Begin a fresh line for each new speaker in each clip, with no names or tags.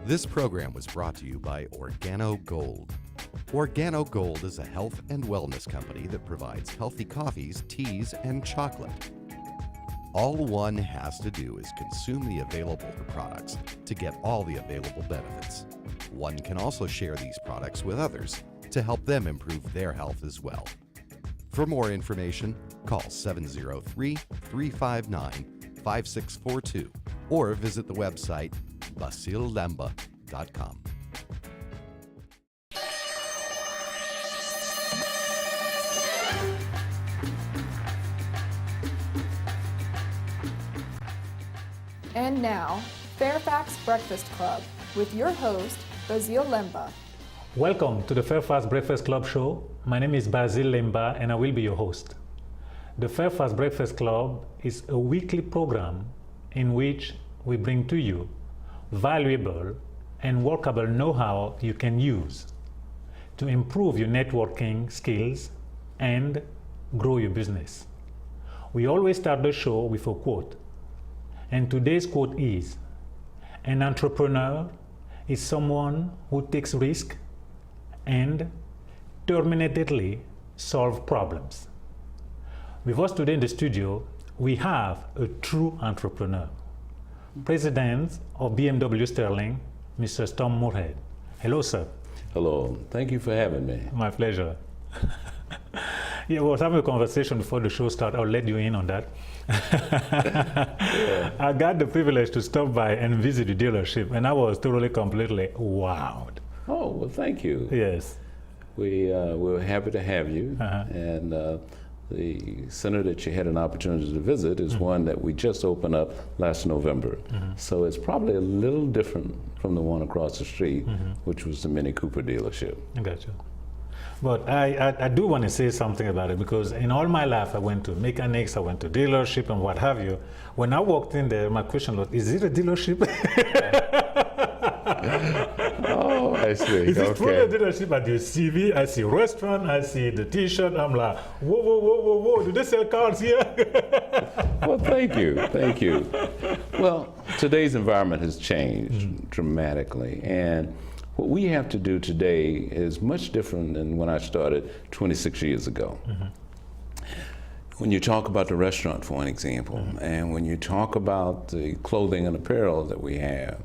This program was brought to you by Organo Gold. Organo Gold is a health and wellness company that provides healthy coffees, teas, and chocolate. All one has to do is consume the available products to get all the available benefits. One can also share these products with others to help them improve their health as well. For more information, call 703-359-5642 or visit the website basillemba.com.
And now, Fairfax Breakfast Club with your host, Basil Lemba.
Welcome to the Fairfax Breakfast Club show. My name is Basil Lemba and I will be your host. The Fairfax Breakfast Club is a weekly program in which we bring to you valuable and workable know-how you can use to improve your networking skills and grow your business. We always start the show with a quote. And today's quote is, "An entrepreneur is someone who takes risk and determinedly solve problems." With us today in the studio, we have a true entrepreneur, President of BMW Sterling, Mr. Tom Moorehead. Hello, sir.
Hello. Thank you for having me.
My pleasure. Yeah, we were having a conversation before the show started. I'll let you in on that. Yeah. I got the privilege to stop by and visit the dealership, and I was totally, completely wowed.
Oh, well, thank you.
Yes.
We're happy to have you. And the center that you had an opportunity to visit is one that we just opened up last November. So it's probably a little different from the one across the street, which was the Mini Cooper dealership.
I got you. But I do want to say something about it, because in all my life I went to mechanics, I went to dealership and what have you. When I walked in there, my question was, is it a dealership?
Oh, I see.
Is it truly a dealership? I do CV, I see restaurant, I see the t-shirt, I'm like, whoa, whoa, whoa, whoa, whoa, do they sell cars here?
Well, thank you, thank you. Well, today's environment has changed dramatically, and what we have to do today is much different than when I started 26 years ago. When you talk about the restaurant, for an example, and when you talk about the clothing and apparel that we have,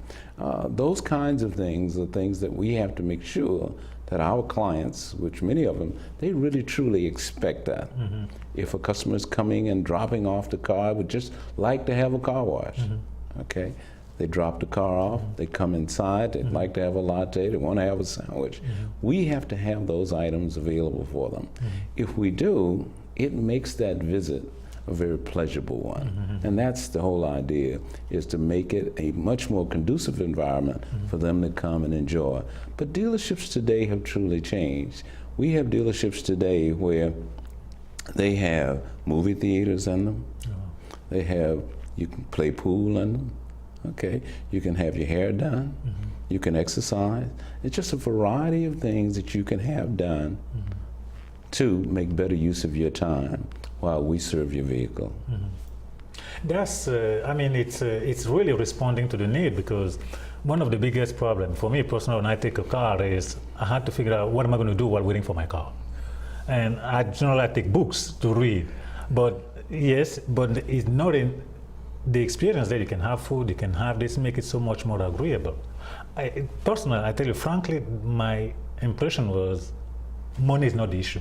those kinds of things are things that we have to make sure that our clients, which many of them, they really truly expect that. If a customer is coming and dropping off the car, would just like to have a car wash, okay? They drop the car off, they come inside, they'd like to have a latte, they want to have a sandwich. We have to have those items available for them. If we do, it makes that visit a very pleasurable one. And that's the whole idea, is to make it a much more conducive environment for them to come and enjoy. But dealerships today have truly changed. We have dealerships today where they have movie theaters in them. They have, you can play pool in them. Okay, you can have your hair done, you can exercise. It's just a variety of things that you can have done to make better use of your time while we serve your vehicle.
That's, I mean, it's really responding to the need, because one of the biggest problems for me personally when I take a car is I had to figure out what am I going to do while waiting for my car. And I generally take books to read, but yes, but it's not in the experience that you can have food, you can have this, make it so much more agreeable. Personally, I tell you frankly, my impression was money is not the issue.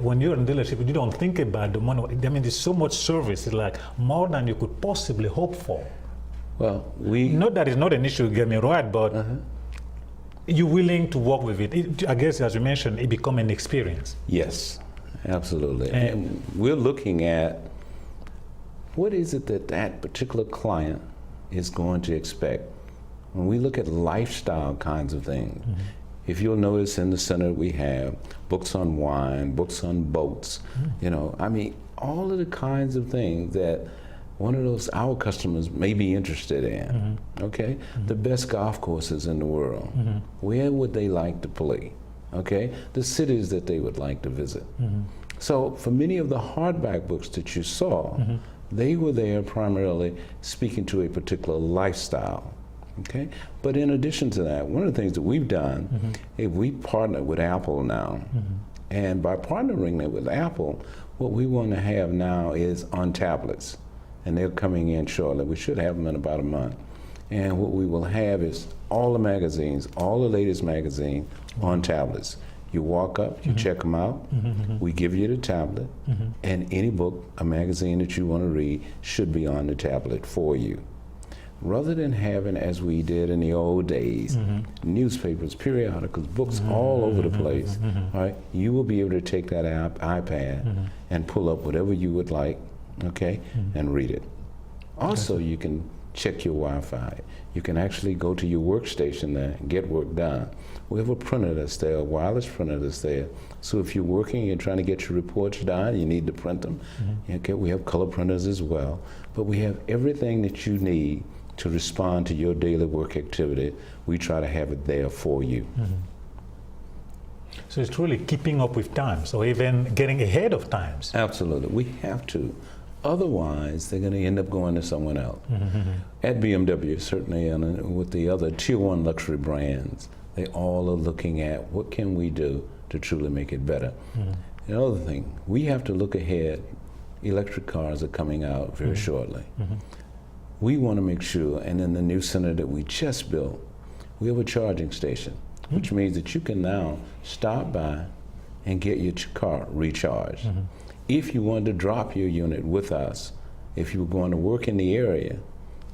When you're in a dealership, you don't think about the money. I mean, there's so much service, it's like more than you could possibly hope for.
Well,
not that it's not an issue, get me right, but you're willing to work with it. I guess, as you mentioned, it become an experience.
Yes, absolutely. And we're looking at what is it that that particular client is going to expect. When we look at lifestyle kinds of things, if you'll notice in the center we have books on wine, books on boats, you know, I mean, all of the kinds of things that one of those our customers may be interested in, okay? The best golf courses in the world, where would they like to play, okay? The cities that they would like to visit. So for many of the hardback books that you saw, they were there primarily speaking to a particular lifestyle. Okay, but in addition to that, one of the things that we've done is we partner with Apple now, and by partnering with Apple, what we want to have now is on tablets, and they're coming in shortly. We should have them in about a month, and what we will have is all the magazines, all the latest magazine on tablets. You walk up, you check them out, we give you the tablet, and any book, a magazine that you want to read should be on the tablet for you. Rather than having, as we did in the old days, newspapers, periodicals, books all over the place, right? You will be able to take that iPad and pull up whatever you would like, okay, and read it. Also, you can check your Wi-Fi. You can actually go to your workstation there and get work done. We have a printer that's there, a wireless printer that's there. So if you're working, you're trying to get your reports done, you need to print them. Okay, we have color printers as well. But we have everything that you need to respond to your daily work activity. We try to have it there for you.
So it's truly keeping up with times, or even getting ahead of times.
Absolutely, we have to. Otherwise, they're going to end up going to someone else. At BMW, certainly, and with the other tier 1 luxury brands, they all are looking at what can we do to truly make it better. Another thing, we have to look ahead. Electric cars are coming out very shortly. We want to make sure, and in the new center that we just built, we have a charging station, which means that you can now stop by and get your car recharged. If you wanted to drop your unit with us, if you were going to work in the area,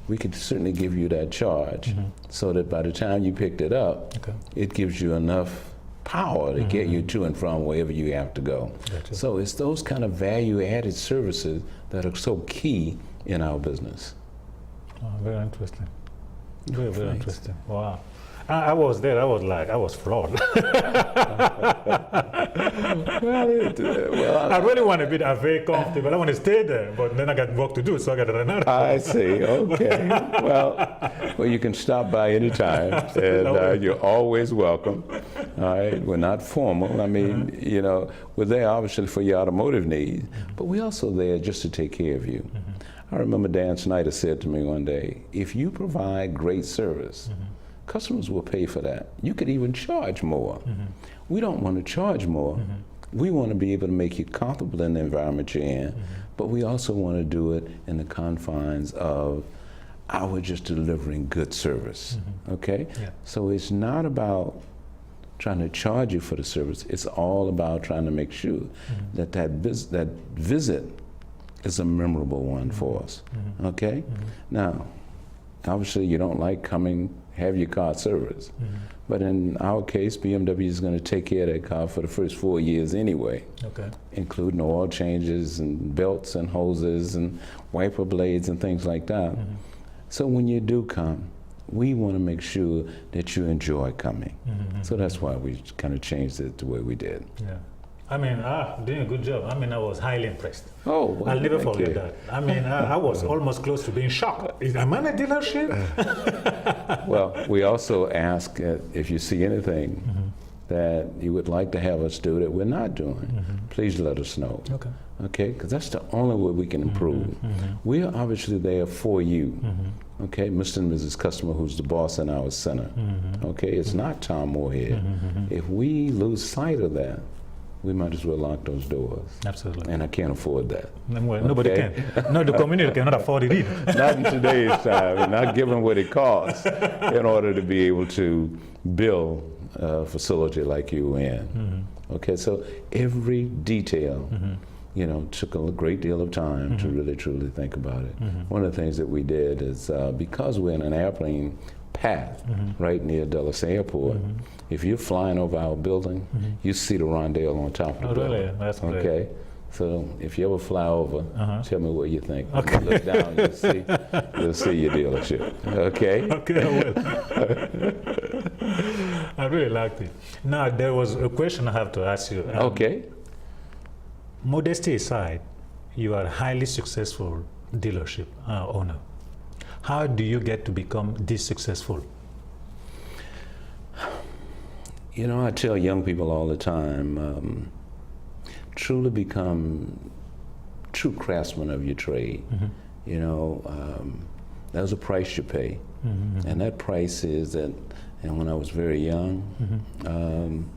we could certainly give you that charge so that by the time you picked it up, it gives you enough power to get you to and from wherever you have to go.
Gotcha.
So it's those kind of value-added services that are so key in our business.
Oh, very interesting. Very, very
Thanks.
interesting. Wow. I was there, I was floored.
Well,
I really want to be there, very comfortable. I want to stay there, but then I got work to do, so I got to run out.
I see. Okay. Well, you can stop by anytime, and you're always welcome. All right. We're not formal. I mean, you know, we're there obviously for your automotive needs, but we're also there just to take care of you. I remember Dan Snyder said to me one day, "If you provide great service, customers will pay for that. You could even charge more. We don't want to charge more. We want to be able to make you comfortable in the environment you're in, but we also want to do it in the confines of our just delivering good service." Okay?
Yeah.
So it's not about trying to charge you for the service. It's all about trying to make sure that that visit is a memorable one for us. Okay? Now, obviously you don't like coming, have your car serviced. But in our case, BMW is going to take care of that car for the first 4 years anyway, including oil changes and belts and hoses and wiper blades and things like that. So when you do come, we want to make sure that you enjoy coming. So that's why we kind of changed it the way we did.
Yeah. I mean, doing a good job. I mean, I was highly impressed.
Oh, well,
I'll never
thank
forget
you.
that. I mean, I was almost close to being shocked. Am I in a dealership?
Well, we also ask if you see anything that you would like to have us do that we're not doing, please let us know. Okay, because that's the only way we can improve. We are obviously there for you. Okay, Mr. and Mrs. Customer, who's the boss in our center. Okay, it's not Tom Moorehead. If we lose sight of that, we might as well lock those doors.
Absolutely.
And I can't afford that.
Well, nobody can. No, the community cannot afford it either.
Not in today's time, and not given what it costs in order to be able to build a facility like you in. Okay, so every detail, you know, took a great deal of time to really truly think about it. One of the things that we did is because we're in an airplane path right near Dulles Airport, if you're flying over our building, you see the rondelle on top of the building.
Really? That's great.
Okay, so if you ever fly over, tell me what you think.
Okay.
You look down, you'll see your dealership. Okay.
Okay, I will. I really liked it. Now, there was a question I have to ask you.
Okay.
Modesty aside, you are a highly successful dealership owner. How do you get to become this successful?
You know, I tell young people all the time, truly become true craftsmen of your trade. You know, there's a price you pay. And that price is that, and when I was very young,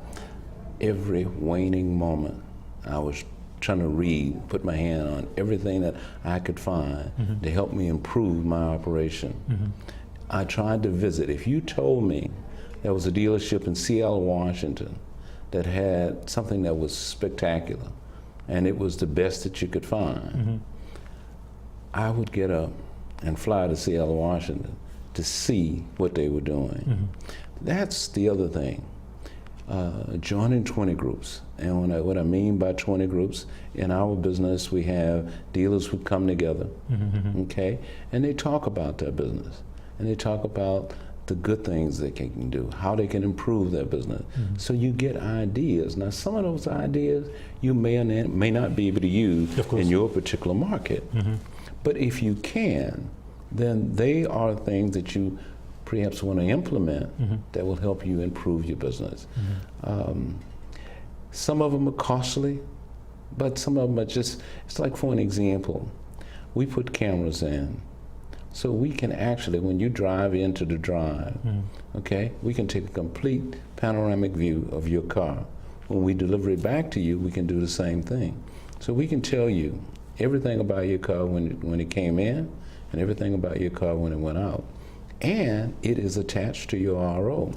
every waning moment I was trying to read, put my hand on everything that I could find to help me improve my operation. I tried to visit. If you told me there was a dealership in Seattle, Washington that had something that was spectacular and it was the best that you could find, I would get up and fly to Seattle, Washington to see what they were doing. That's the other thing. Joining 20 groups. And what I mean by 20 groups, in our business we have dealers who come together, okay, and they talk about their business. And they talk about the good things they can do, how they can improve their business. So you get ideas. Now some of those ideas you may or may not be able to use in your particular market. But if you can, then they are things that you perhaps want to implement that will help you improve your business. Some of them are costly, but some of them are just, it's like, for an example, we put cameras in. So we can actually, when you drive into the drive, okay, we can take a complete panoramic view of your car. When we deliver it back to you, we can do the same thing. So we can tell you everything about your car when it came in, and everything about your car when it went out. And it is attached to your RO.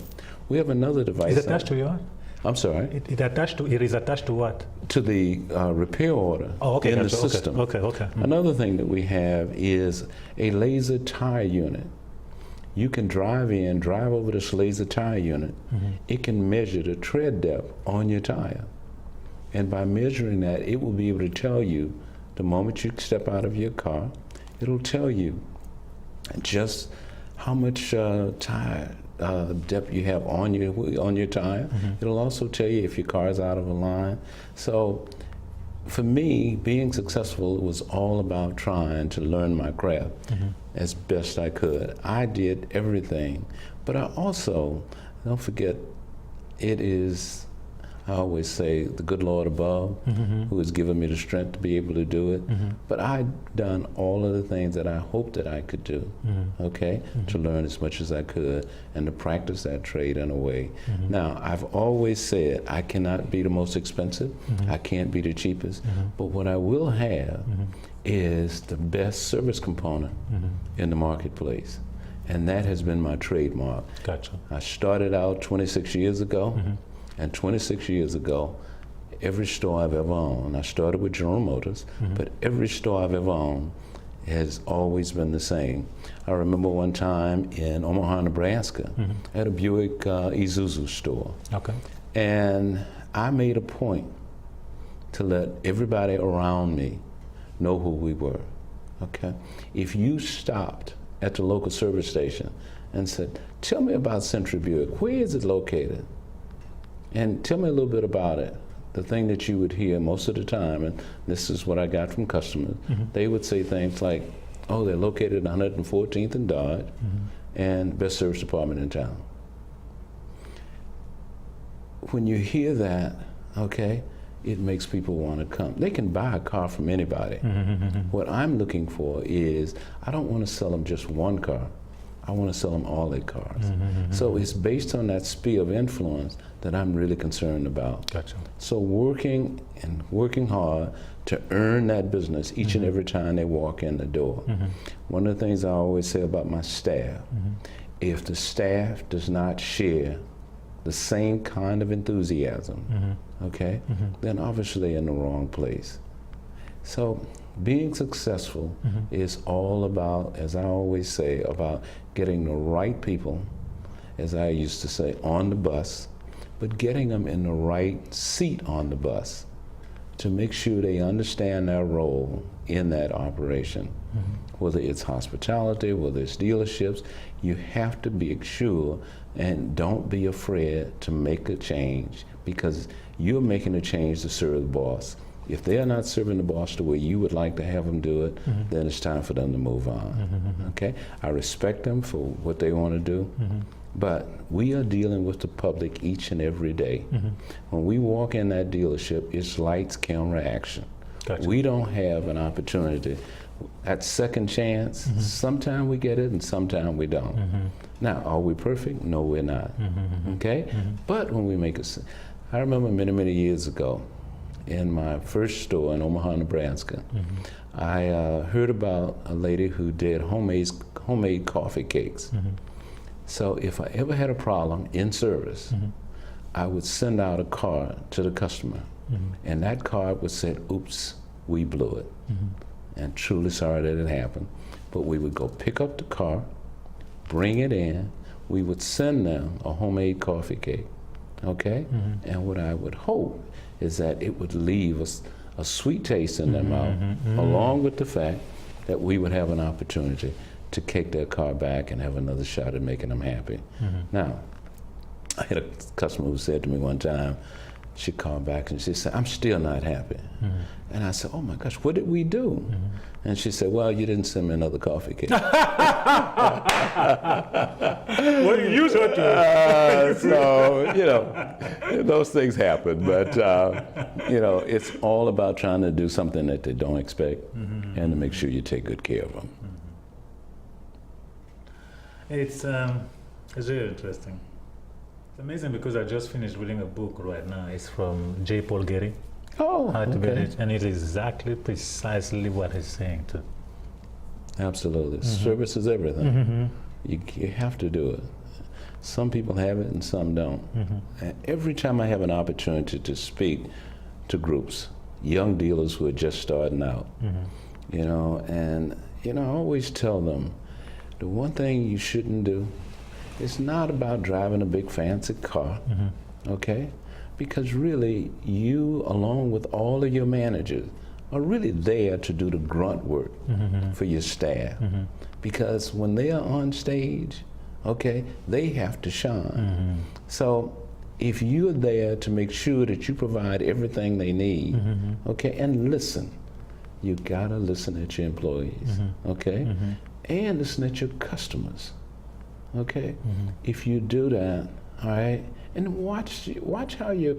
We have another device.
Is it attached to your?
I'm sorry?
It is attached to what?
To the repair order in the system.
Okay.
Another thing that we have is a laser tire unit. You can drive over this laser tire unit. It can measure the tread depth on your tire. And by measuring that, it will be able to tell you the moment you step out of your car, it'll tell you just how much tire depth you have on your tire. It'll also tell you if your car is out of a line. So for me, being successful was all about trying to learn my craft as best I could. I did everything, but I also, don't forget, it is, I always say, the good Lord above who has given me the strength to be able to do it. But I've done all of the things that I hoped that I could do, okay, to learn as much as I could and to practice that trade in a way. Now, I've always said I cannot be the most expensive, I can't be the cheapest, but what I will have is the best service component in the marketplace. And that has been my trademark.
Gotcha.
I started out 26 years ago. And 26 years ago, every store I've ever owned, I started with General Motors, but every store I've ever owned has always been the same. I remember one time in Omaha, Nebraska, at a Buick Isuzu store.
Okay.
And I made a point to let everybody around me know who we were, okay? If you stopped at the local service station and said, tell me about Century Buick, where is it located? And tell me a little bit about it. The thing that you would hear most of the time, and this is what I got from customers, they would say things like, oh, they're located at 114th and Dodge, and best service department in town. When you hear that, okay, it makes people want to come. They can buy a car from anybody. What I'm looking for is, I don't want to sell them just one car. I want to sell them all their cars. So it's based on that sphere of influence that I'm really concerned about.
Gotcha.
So working hard to earn that business each and every time they walk in the door. One of the things I always say about my staff, if the staff does not share the same kind of enthusiasm, okay, then obviously they're in the wrong place. So being successful is all about, as I always say, about getting the right people, as I used to say, on the bus, but getting them in the right seat on the bus to make sure they understand their role in that operation. Whether it's hospitality, whether it's dealerships, you have to be sure and don't be afraid to make a change, because you're making a change to serve the boss. If they are not serving the boss the way you would like to have them do it, then it's time for them to move on. Okay? I respect them for what they want to do, but we are dealing with the public each and every day. When we walk in that dealership, it's lights, camera, action.
Gotcha.
We don't have an opportunity that second chance, sometimes we get it and sometimes we don't. Now, are we perfect? No, we're not. Okay? But when we make I remember many, many years ago in my first store in Omaha, Nebraska, I heard about a lady who did homemade coffee cakes. So if I ever had a problem in service, I would send out a card to the customer, and that card would say, "Oops, we blew it." And truly sorry that it happened. But we would go pick up the car, bring it in, we would send them a homemade coffee cake, okay? And what I would hope is that it would leave us a sweet taste in their mouth, along with the fact that we would have an opportunity to take their car back and have another shot at making them happy. Now, I had a customer who said to me one time, she called back and she said, "I'm still not happy." And I said, "Oh my gosh, what did we do?" And she said, "Well, you didn't send me another coffee cake."
Well, you use her to.
So, you know, those things happen. But, you know, it's all about trying to do something that they don't expect and to make sure you take good care of them.
It's really interesting. It's amazing because I just finished reading a book right now. It's from J. Paul Getty.
Oh,
How to
okay.
Manage, and it is exactly, precisely what he's saying too.
Absolutely. Service is everything. You have to do it. Some people have it and some don't. And every time I have an opportunity to speak to groups, young dealers who are just starting out, you know, and, you know, I always tell them, the one thing you shouldn't do, it's not about driving a big fancy car, okay? Because really, you, along with all of your managers, are really there to do the grunt work for your staff. Because when they are on stage, okay, they have to shine. So if you're there to make sure that you provide everything they need, okay, and listen, you gotta listen at your employees, okay? And listen at your customers, okay? If you do that, all right, and watch how your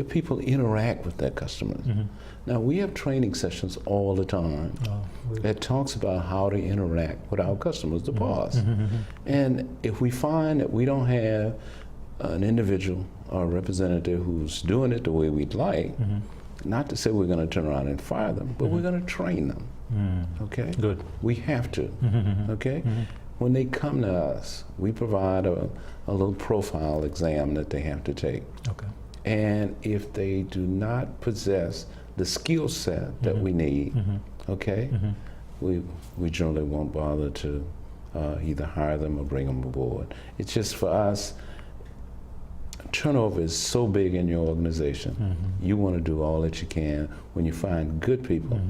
people interact with their customers. Now, we have training sessions all the time that talks about how to interact with our customers, the boss. And if we find that we don't have an individual or a representative who's doing it the way we'd like, not to say we're going to turn around and fire them, but we're going to train them, okay?
Good.
We have to, okay? When they come to us, we provide a little profile exam that they have to take.
Okay.
And if they do not possess the skill set that we need, okay, we generally won't bother to either hire them or bring them aboard. It's just for us, turnover is so big in your organization. You want to do all that you can when you find good people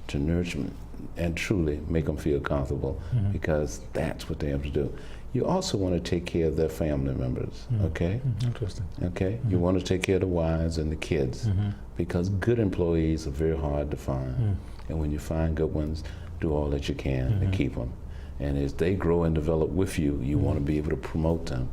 to nurture them and truly make them feel comfortable, because that's what they have to do. You also want to take care of their family members, okay?
Interesting.
Okay? You want to take care of the wives and the kids, because good employees are very hard to find. And when you find good ones, do all that you can to keep them. And as they grow and develop with you, you want to be able to promote them.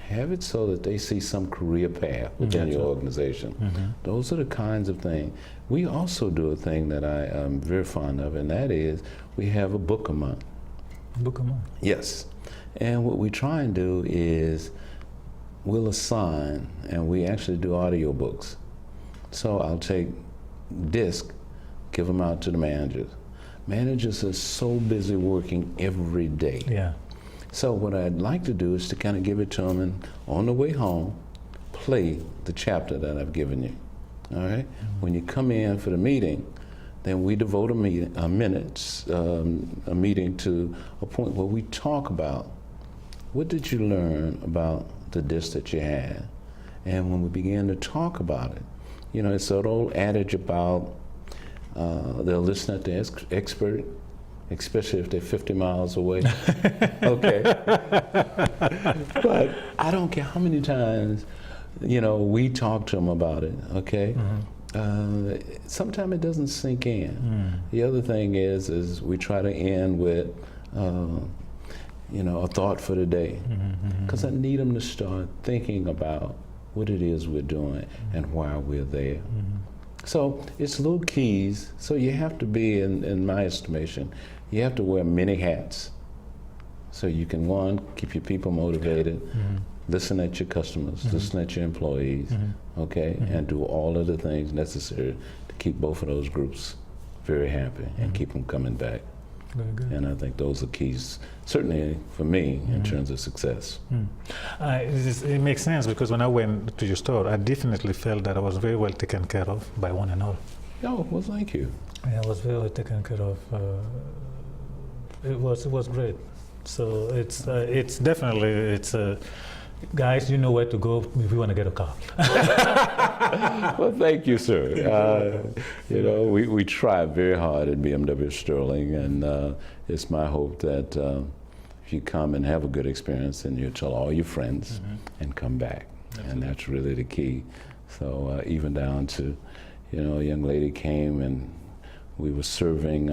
Have it so that they see some career path within your organization. Those are the kinds of things. We also do a thing that I am very fond of, and that is we have a book a month.
Book a month.
Yes. And what we try and do is we'll assign, and we actually do audio books. So I'll take disc, give them out to the managers. Managers are so busy working every day.
Yeah.
So what I'd like to do is to kind of give it to them, and on the way home, play the chapter that I've given you. All right? When you come in for the meeting, then we devote a meeting to a point where we talk about what did you learn about the disc that you had. And when we begin to talk about it, you know, it's that old adage about they'll listen at the expert, especially if they're 50 miles away. Okay. But I don't care how many times, you know, we talk to them about it, okay? Sometimes it doesn't sink in. The other thing is we try to end with, you know, a thought for the day. Because I need them to start thinking about what it is we're doing and why we're there. So it's little keys. So you have to be, in my estimation, you have to wear many hats. So you can, one, keep your people motivated, listen at your customers, listen at your employees, okay, and do all of the things necessary to keep both of those groups very happy and keep them coming back.
Very good.
And I think those are keys, certainly for me, in terms of success.
It makes sense, because when I went to your store, I definitely felt that I was very well taken care of by one and all.
Oh, well, thank you.
Yeah, I was very well taken care of. It was great. So it's definitely, guys, you know where to go if you want to get a car.
Well, thank you, sir. You know, we try very hard at BMW Sterling, and it's my hope that if you come and have a good experience, and you tell all your friends and come back. Absolutely. And that's really the key. So even down to, you know, a young lady came and we were serving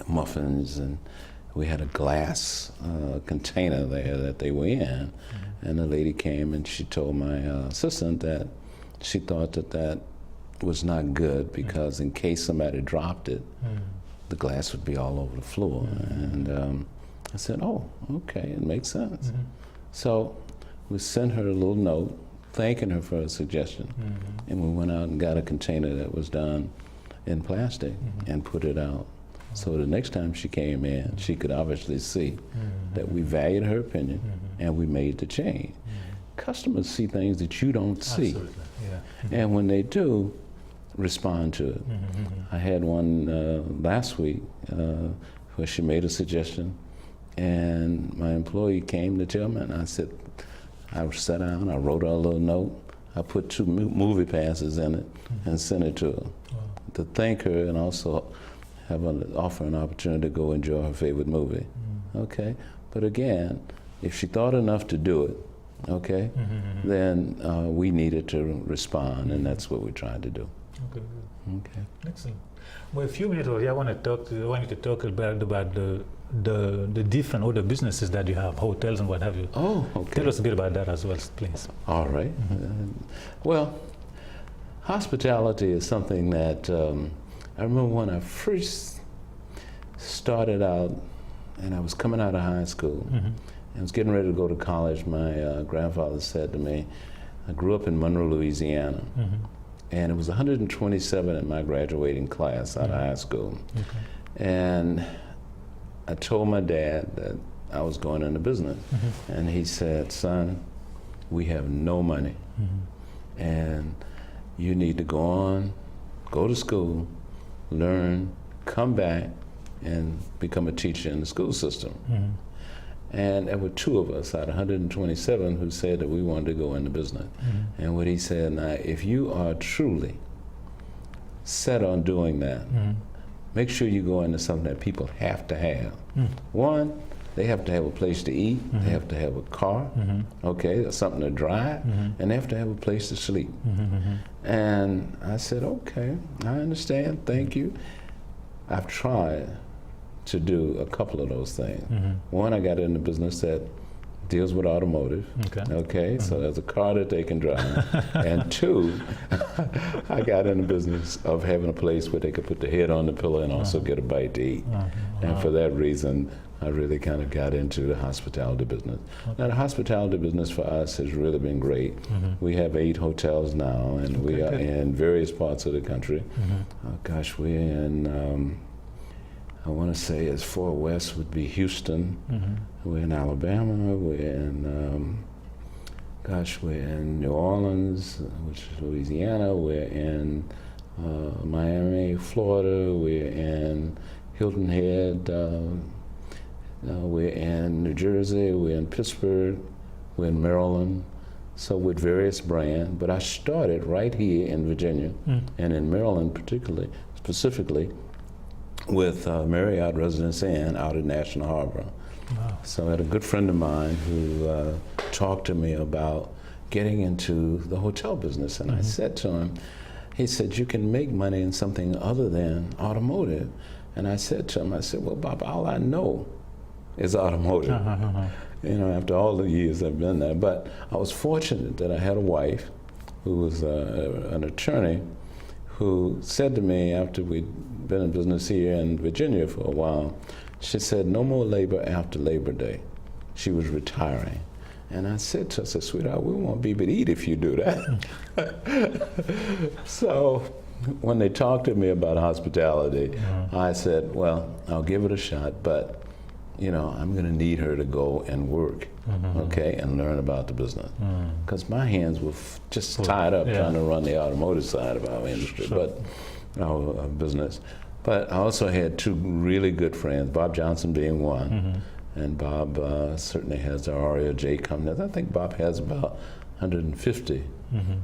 muffins, and we had a glass container there that they were in, and the lady came and she told my assistant that she thought that was not good, because in case somebody dropped it, the glass would be all over the floor. And I said, oh, okay, it makes sense. So we sent her a little note thanking her for her suggestion, and we went out and got a container that was done in plastic and put it out. So the next time she came in, she could obviously see that we valued her opinion and we made the change. Customers see things that you don't see.
Absolutely. Yeah.
And when they do, respond to it. I had one last week where she made a suggestion, and my employee came to tell me, and I said, I sat down, I wrote her a little note, I put 2 movie passes in it and sent it to her to thank her, and also offer an opportunity to go enjoy her favorite movie. Okay, but again, if she thought enough to do it, okay, then we needed to respond, and that's what we tried to do.
Okay.
Okay.
Excellent. Well, a few minutes over here, I want you to talk about the different other businesses that you have, hotels and what have you.
Oh, okay.
Tell us a bit about that as well, please.
All right. Well, hospitality is something that I remember when I first started out, and I was coming out of high school, and I was getting ready to go to college. My grandfather said to me, I grew up in Monroe, Louisiana, and it was 127 in my graduating class out of high school. And I told my dad that I was going into business, and he said, son, we have no money, and you need to go to school, learn, come back, and become a teacher in the school system. And there were 2 of us out of 127 who said that we wanted to go into business. And what he said, now, if you are truly set on doing that, make sure you go into something that people have to have. One, they have to have a place to eat, they have to have a car, okay, something to drive, and they have to have a place to sleep. And I said, okay, I understand, thank you. I've tried to do a couple of those things. One, I got in the business that deals with automotive. Okay, so there's a car that they can drive. And 2, I got in the business of having a place where they could put the head on the pillow and also get a bite to eat. And for that reason, I really kind of got into the hospitality business. Now, the hospitality business for us has really been great. We have 8 hotels now, and we are in various parts of the country. Gosh, we're in, I want to say as far west would be Houston. We're in Alabama. We're in, we're in New Orleans, which is Louisiana. We're in Miami, Florida. We're in Hilton Head. We're in New Jersey. We're in Pittsburgh. We're in Maryland. So with various brands. But I started right here in Virginia, and in Maryland specifically, with Marriott Residence Inn out at National Harbor. So I had a good friend of mine who talked to me about getting into the hotel business, and I said to him, he said, you can make money in something other than automotive. And I said to him, I said, well, Bob, all I know is automotive. You know, after all the years I've been there. But I was fortunate that I had a wife who was an attorney, who said to me after we'd been in business here in Virginia for a while, she said, no more labor after Labor Day. She was retiring. And I said to her, I said, sweetheart, we won't be able to eat if you do that. So when they talked to me about hospitality, I said, well, I'll give it a shot, but you know, I'm going to need her to go and work, okay, and learn about the business. Because my hands were just tied up trying to run the automotive side of our industry, but our business. But I also had two really good friends, Bob Johnson being one, and Bob certainly has the RLJ company. I think Bob has about 150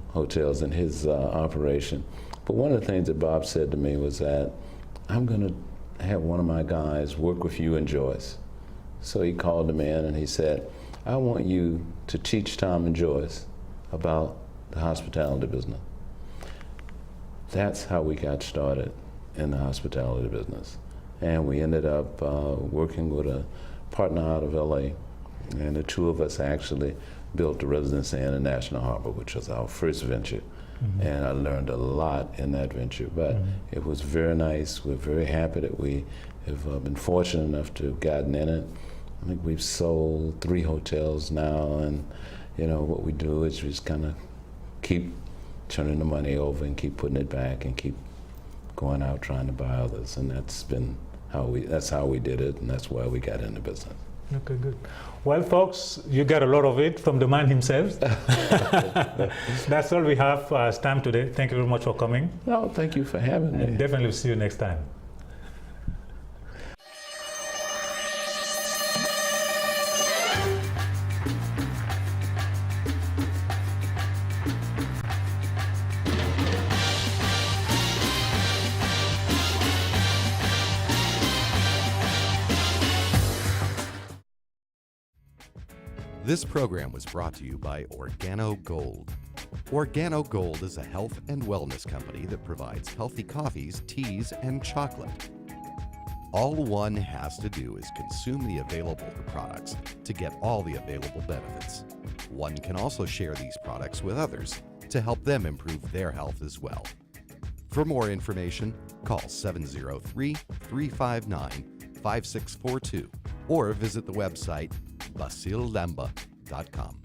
hotels in his operation. But one of the things that Bob said to me was that I'm going to have one of my guys work with you and Joyce. So he called him in and he said, I want you to teach Tom and Joyce about the hospitality business. That's how we got started in the hospitality business. And we ended up working with a partner out of LA, and the two of us actually built the Residence Inn in National Harbor, which was our first venture. And I learned a lot in that venture, but it was very nice. We're very happy that we have been fortunate enough to have gotten in it. I think we've sold 3 hotels now, and you know what we do is we just kind of keep turning the money over and keep putting it back and keep going out trying to buy others, and that's how we did it, and that's why we got into business.
Okay, good. Well, folks, you got a lot of it from the man himself. That's all we have as time today. Thank you very much for coming.
No, thank you for having me.
And definitely see you next time.
This program was brought to you by Organo Gold. Organo Gold is a health and wellness company that provides healthy coffees, teas, and chocolate. All one has to do is consume the available products to get all the available benefits. One can also share these products with others to help them improve their health as well. For more information, call 703-359-5642 or visit the website basilemba.com.